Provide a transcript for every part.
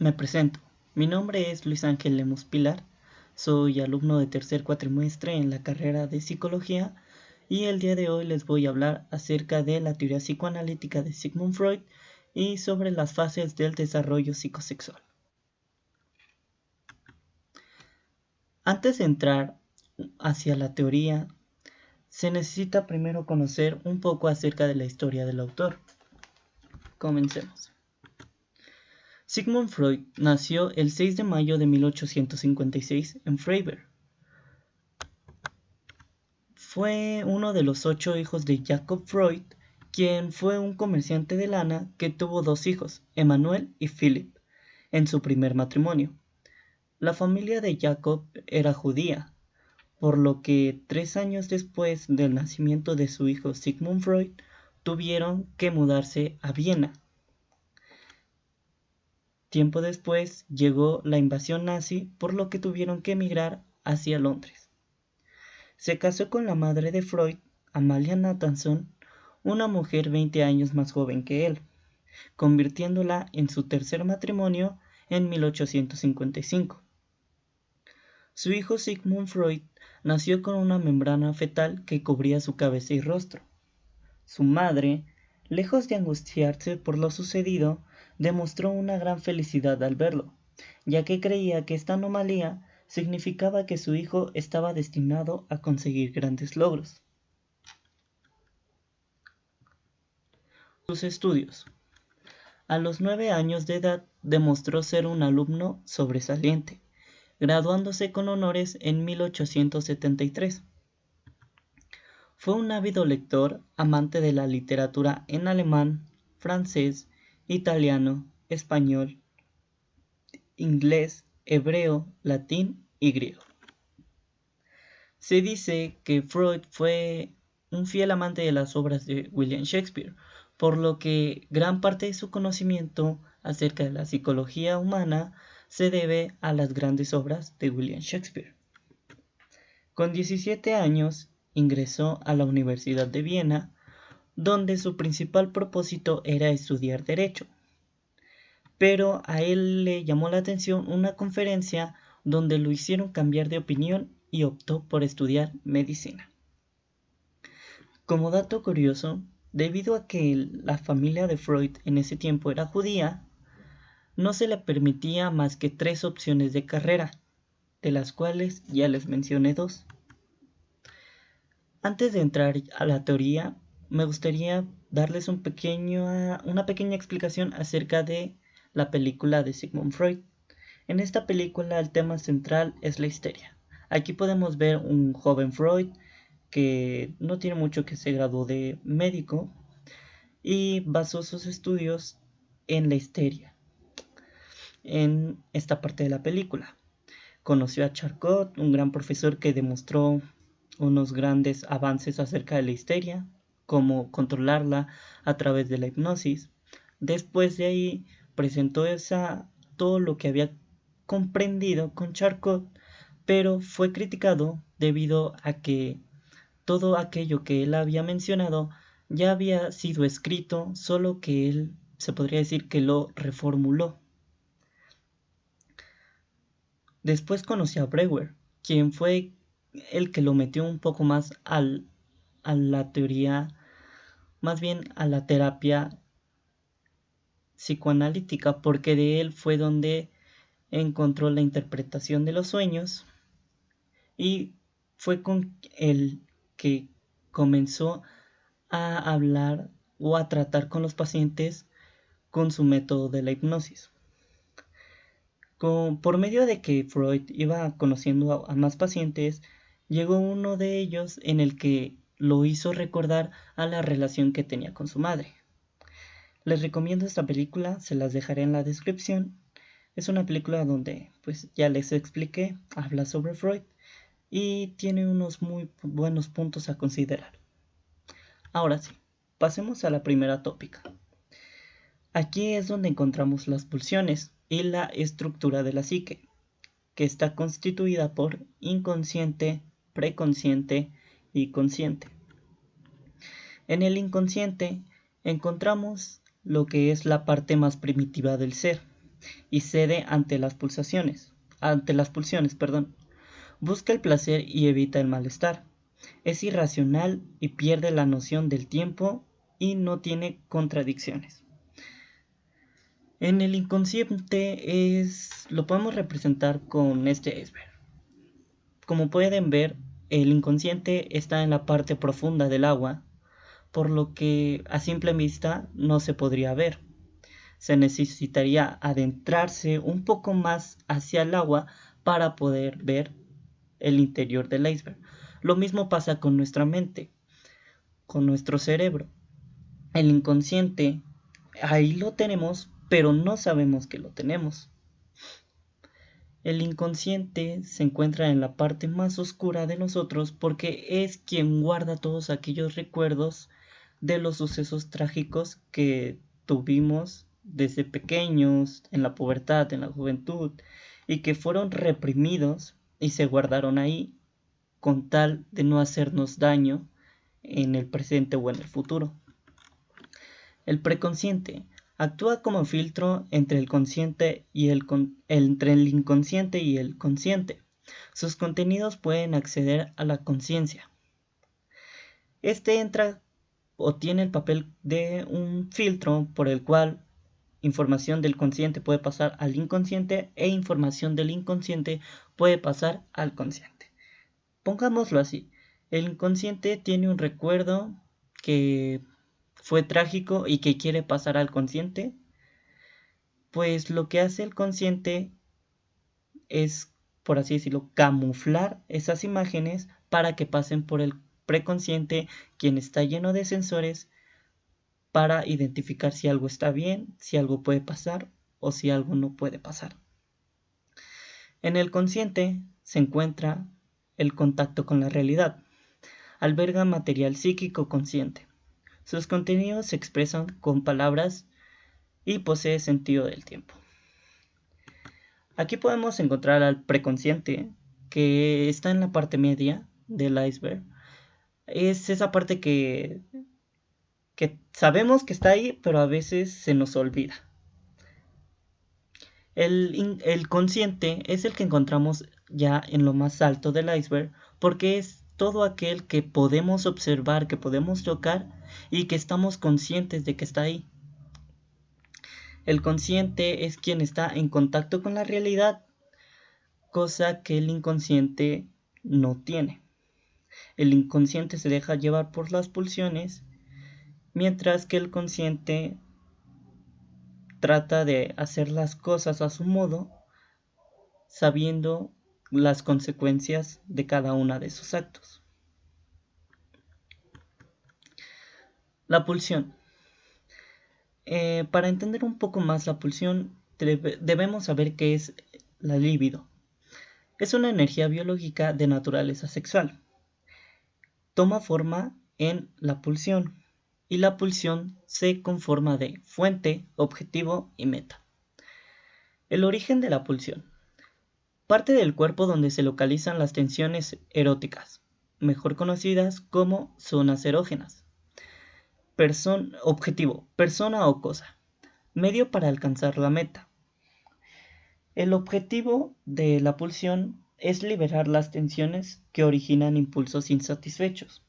Me presento. Mi nombre es Luis Ángel Lemus Pilar. Soy alumno de tercer cuatrimestre en la carrera de Psicología y el día de hoy les voy a hablar acerca de la teoría psicoanalítica de Sigmund Freud y sobre las fases del desarrollo psicosexual. Antes de entrar hacia la teoría, se necesita primero conocer un poco acerca de la historia del autor. Comencemos. Sigmund Freud nació el 6 de mayo de 1856 en Freiberg. Fue uno de los 8 hijos de Jacob Freud, quien fue un comerciante de lana que tuvo 2 hijos, Emmanuel y Philip, en su primer matrimonio. La familia de Jacob era judía, por lo que 3 años después del nacimiento de su hijo Sigmund Freud, tuvieron que mudarse a Viena. Tiempo después llegó la invasión nazi, por lo que tuvieron que emigrar hacia Londres. Se casó con la madre de Freud, Amalia Nathanson, una mujer 20 años más joven que él, convirtiéndola en su tercer matrimonio en 1855. Su hijo Sigmund Freud nació con una membrana fetal que cubría su cabeza y rostro. Su madre, lejos de angustiarse por lo sucedido, demostró una gran felicidad al verlo, ya que creía que esta anomalía significaba que su hijo estaba destinado a conseguir grandes logros. Sus estudios. A los 9 años de edad demostró ser un alumno sobresaliente, graduándose con honores en 1873. Fue un ávido lector, amante de la literatura en alemán, francés, italiano, español, inglés, hebreo, latín y griego. Se dice que Freud fue un fiel amante de las obras de William Shakespeare, por lo que gran parte de su conocimiento acerca de la psicología humana se debe a las grandes obras de William Shakespeare. Con 17 años ingresó a la Universidad de Viena, donde su principal propósito era estudiar Derecho. Pero a él le llamó la atención una conferencia donde lo hicieron cambiar de opinión y optó por estudiar medicina. Como dato curioso, debido a que la familia de Freud en ese tiempo era judía, no se le permitía más que 3 opciones de carrera, de las cuales ya les mencioné 2. Antes de entrar a la teoría, me gustaría darles una pequeña explicación acerca de la película de Sigmund Freud. En esta película el tema central es la histeria. Aquí podemos ver un joven Freud que no tiene mucho, que se graduó de médico y basó sus estudios en la histeria. En esta parte de la película conoció a Charcot, un gran profesor que demostró unos grandes avances acerca de la histeria, cómo controlarla a través de la hipnosis. Después de ahí presentó todo lo que había comprendido con Charcot, pero fue criticado debido a que todo aquello que él había mencionado ya había sido escrito, solo que él se podría decir que lo reformuló. Después conoció a Breuer, quien fue el que lo metió un poco más a la teoría, más bien a la terapia psicoanalítica, porque de él fue donde encontró la interpretación de los sueños y fue con el que comenzó a hablar o a tratar con los pacientes con su método de la hipnosis. Por medio de que Freud iba conociendo a más pacientes, llegó uno de ellos en el que lo hizo recordar a la relación que tenía con su madre. Les recomiendo esta película, se las dejaré en la descripción. Es una película donde, pues ya les expliqué, habla sobre Freud y tiene unos muy buenos puntos a considerar. Ahora sí, pasemos a la primera tópica. Aquí es donde encontramos las pulsiones y la estructura de la psique, que está constituida por inconsciente, preconsciente y consciente. En el inconsciente encontramos lo que es la parte más primitiva del ser, y cede ante las pulsiones, perdón. Busca el placer y evita el malestar. Es irracional y pierde la noción del tiempo y no tiene contradicciones. En el inconsciente lo podemos representar con este iceberg. Como pueden ver, el inconsciente está en la parte profunda del agua, por lo que a simple vista no se podría ver. Se necesitaría adentrarse un poco más hacia el agua para poder ver el interior del iceberg. Lo mismo pasa con nuestra mente, con nuestro cerebro. El inconsciente, ahí lo tenemos, pero no sabemos que lo tenemos. El inconsciente se encuentra en la parte más oscura de nosotros porque es quien guarda todos aquellos recuerdos de los sucesos trágicos que tuvimos desde pequeños, en la pubertad, en la juventud, y que fueron reprimidos y se guardaron ahí con tal de no hacernos daño en el presente o en el futuro. El preconsciente actúa como filtro entre el consciente y entre el inconsciente y el consciente. Sus contenidos pueden acceder a la conciencia. Este entra o tiene el papel de un filtro por el cual información del consciente puede pasar al inconsciente e información del inconsciente puede pasar al consciente. Pongámoslo así, el inconsciente tiene un recuerdo que fue trágico y que quiere pasar al consciente, pues lo que hace el consciente es, por así decirlo, camuflar esas imágenes para que pasen por el preconsciente, quien está lleno de sensores para identificar si algo está bien, si algo puede pasar o si algo no puede pasar. En el consciente se encuentra el contacto con la realidad. Alberga material psíquico consciente. Sus contenidos se expresan con palabras y posee sentido del tiempo. Aquí podemos encontrar al preconsciente, que está en la parte media del iceberg. Es esa parte que sabemos que está ahí, pero a veces se nos olvida. El consciente es el que encontramos ya en lo más alto del iceberg, porque es todo aquel que podemos observar, que podemos tocar y que estamos conscientes de que está ahí. El consciente es quien está en contacto con la realidad, cosa que el inconsciente no tiene. El inconsciente se deja llevar por las pulsiones, mientras que el consciente trata de hacer las cosas a su modo, sabiendo las consecuencias de cada una de sus actos. La pulsión. Para entender un poco más la pulsión, debemos saber qué es la libido. Es una energía biológica de naturaleza sexual. Toma forma en la pulsión, y la pulsión se conforma de fuente, objetivo y meta. El origen de la pulsión. Parte del cuerpo donde se localizan las tensiones eróticas, mejor conocidas como zonas erógenas. Objetivo, persona o cosa. Medio para alcanzar la meta. El objetivo de la pulsión es liberar las tensiones que originan impulsos insatisfechos.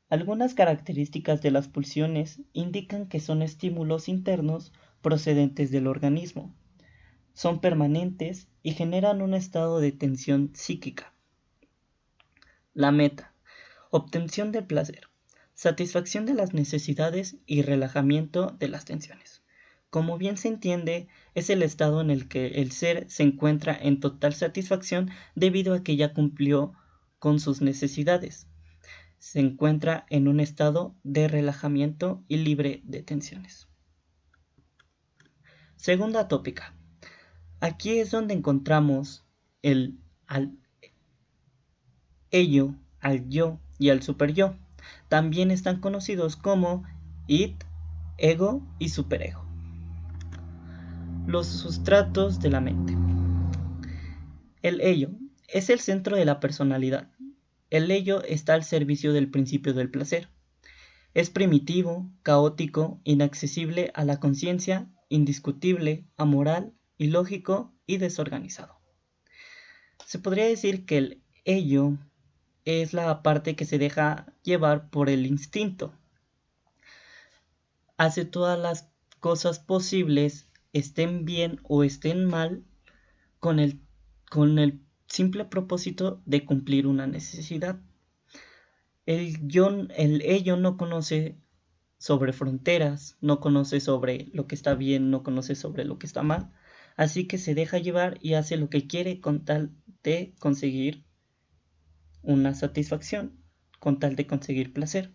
Algunas características de las pulsiones indican que son estímulos internos procedentes del organismo. Son permanentes y generan un estado de tensión psíquica. La meta. Obtención del placer. Satisfacción de las necesidades y relajamiento de las tensiones. Como bien se entiende, es el estado en el que el ser se encuentra en total satisfacción debido a que ya cumplió con sus necesidades. Se encuentra en un estado de relajamiento y libre de tensiones. Segunda tópica. Aquí es donde encontramos al ello, al yo y al superyo. También están conocidos como id, ego y superego. Los sustratos de la mente. El ello es el centro de la personalidad. El ello está al servicio del principio del placer. Es primitivo, caótico, inaccesible a la conciencia, indiscutible, amoral ilógico y desorganizado. Se podría decir que el ello es la parte que se deja llevar por el instinto. Hace todas las cosas posibles, estén bien o estén mal, con el simple propósito de cumplir una necesidad. El ello no conoce sobre fronteras, no conoce sobre lo que está bien, no conoce sobre lo que está mal, así que se deja llevar y hace lo que quiere con tal de conseguir una satisfacción, con tal de conseguir placer.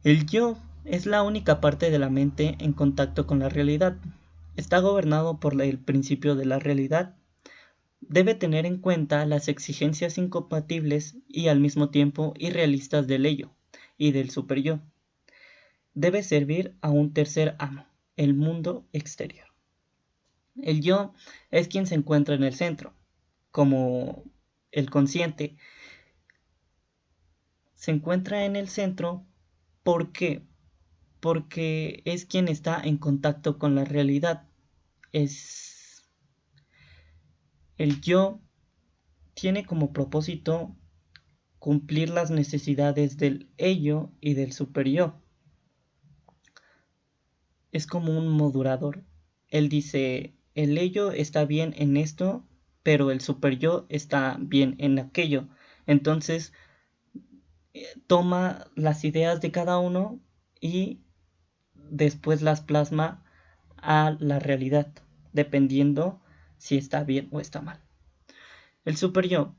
El yo es la única parte de la mente en contacto con la realidad. Está gobernado por el principio de la realidad. Debe tener en cuenta las exigencias incompatibles y al mismo tiempo irrealistas del ello y del superyo. Debe servir a un tercer amo, el mundo exterior. El yo es quien se encuentra en el centro, como el consciente. Se encuentra en el centro, ¿por qué? Porque es quien está en contacto con la realidad. Es el yo tiene como propósito cumplir las necesidades del ello y del superyo. Es como un modulador. Él dice, el ello está bien en esto, pero el superyo está bien en aquello. Entonces, toma las ideas de cada uno y después las plasma a la realidad, dependiendo si está bien o está mal. El superyo,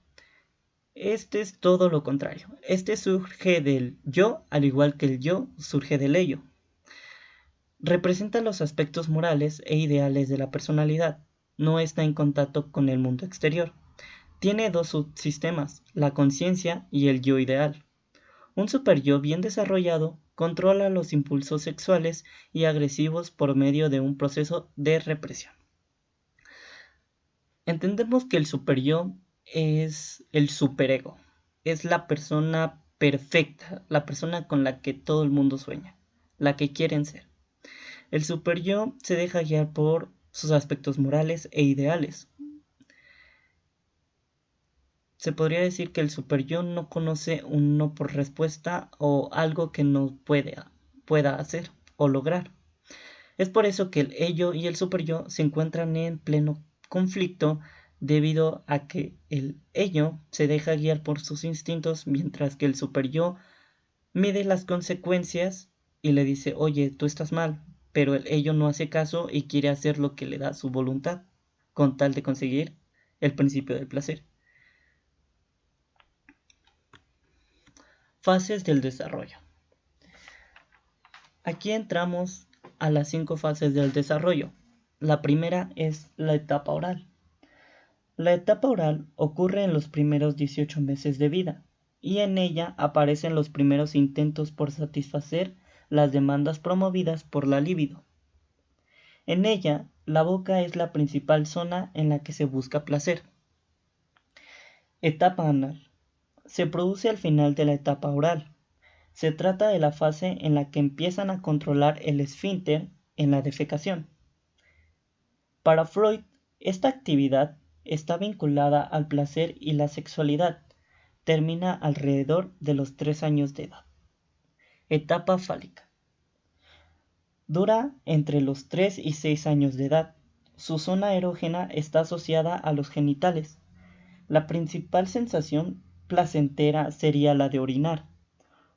este es todo lo contrario. Este surge del yo, al igual que el yo surge del ello. Representa los aspectos morales e ideales de la personalidad. No está en contacto con el mundo exterior. Tiene dos subsistemas, la conciencia y el yo ideal. Un superyo bien desarrollado controla los impulsos sexuales y agresivos por medio de un proceso de represión. Entendemos que el superyo es el superego, es la persona perfecta, la persona con la que todo el mundo sueña, la que quieren ser. El superyo se deja guiar por sus aspectos morales e ideales. Se podría decir que el superyo no conoce un no por respuesta o algo que no pueda hacer o lograr. Es por eso que el ello y el superyo se encuentran en pleno conflicto debido a que el ello se deja guiar por sus instintos mientras que el superyo mide las consecuencias y le dice, oye, tú estás mal, pero el ello no hace caso y quiere hacer lo que le da su voluntad con tal de conseguir el principio del placer. Fases del desarrollo. Aquí entramos a las 5 fases del desarrollo. La primera es la etapa oral. La etapa oral ocurre en los primeros 18 meses de vida y en ella aparecen los primeros intentos por satisfacer las demandas promovidas por la libido. En ella, la boca es la principal zona en la que se busca placer. Etapa anal. Se produce al final de la etapa oral. Se trata de la fase en la que empiezan a controlar el esfínter en la defecación. Para Freud, esta actividad está vinculada al placer y la sexualidad. Termina alrededor de los 3 años de edad. Etapa fálica. Dura entre los 3 y 6 años de edad. Su zona erógena está asociada a los genitales. La principal sensación placentera sería la de orinar.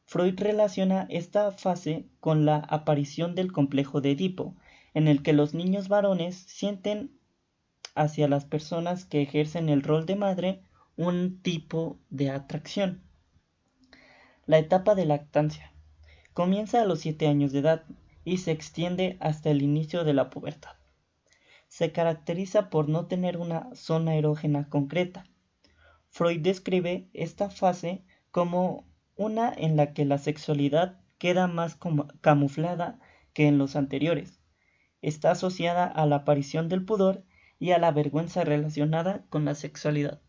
Freud relaciona esta fase con la aparición del complejo de Edipo, en el que los niños varones sienten hacia las personas que ejercen el rol de madre un tipo de atracción. La etapa de lactancia comienza a los 7 años de edad y se extiende hasta el inicio de la pubertad. Se caracteriza por no tener una zona erógena concreta. Freud describe esta fase como una en la que la sexualidad queda más camuflada que en los anteriores. Está asociada a la aparición del pudor y a la vergüenza relacionada con la sexualidad.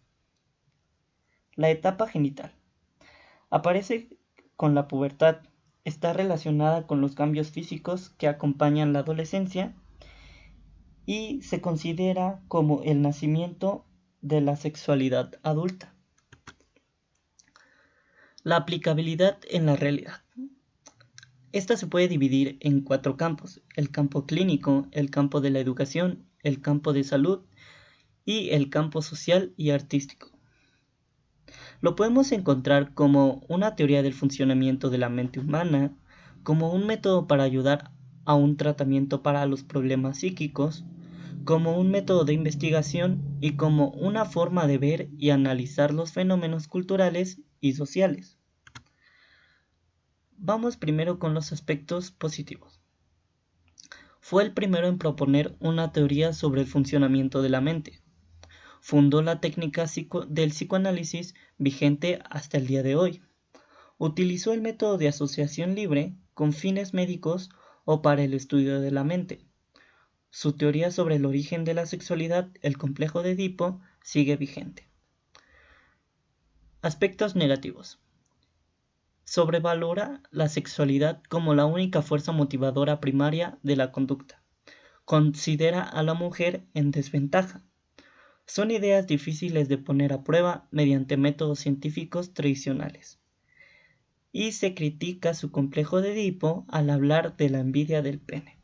La etapa genital aparece con la pubertad, está relacionada con los cambios físicos que acompañan la adolescencia y se considera como el nacimiento de la sexualidad adulta. La aplicabilidad en la realidad. Esta se puede dividir en 4 campos: el campo clínico, el campo de la educación, el campo de salud y el campo social y artístico. Lo podemos encontrar como una teoría del funcionamiento de la mente humana, como un método para ayudar a un tratamiento para los problemas psíquicos, como un método de investigación y como una forma de ver y analizar los fenómenos culturales y sociales. Vamos primero con los aspectos positivos. Fue el primero en proponer una teoría sobre el funcionamiento de la mente. Fundó la técnica del psicoanálisis vigente hasta el día de hoy. Utilizó el método de asociación libre con fines médicos o para el estudio de la mente. Su teoría sobre el origen de la sexualidad, el complejo de Edipo, sigue vigente. Aspectos negativos. Sobrevalora la sexualidad como la única fuerza motivadora primaria de la conducta. Considera a la mujer en desventaja. Son ideas difíciles de poner a prueba mediante métodos científicos tradicionales. Y se critica su complejo de Edipo al hablar de la envidia del pene.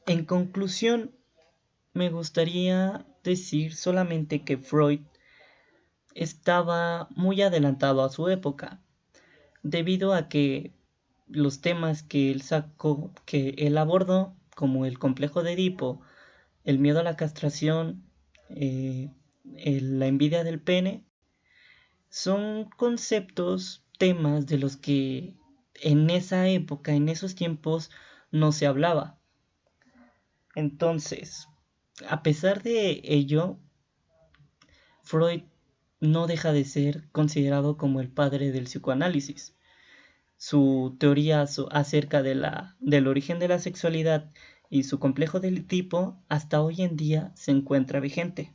En conclusión, me gustaría decir solamente que Freud estaba muy adelantado a su época, debido a que los temas que él sacó, que él abordó, como el complejo de Edipo, el miedo a la castración, eh, la envidia del pene, son conceptos, temas de los que en esa época, en esos tiempos, no se hablaba. Entonces, a pesar de ello, Freud no deja de ser considerado como el padre del psicoanálisis. Su teoría acerca del origen de la sexualidad y su complejo del tipo hasta hoy en día se encuentra vigente.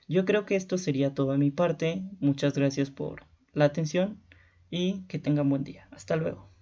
Yo creo que esto sería todo de mi parte. Muchas gracias por la atención y que tengan buen día. Hasta luego.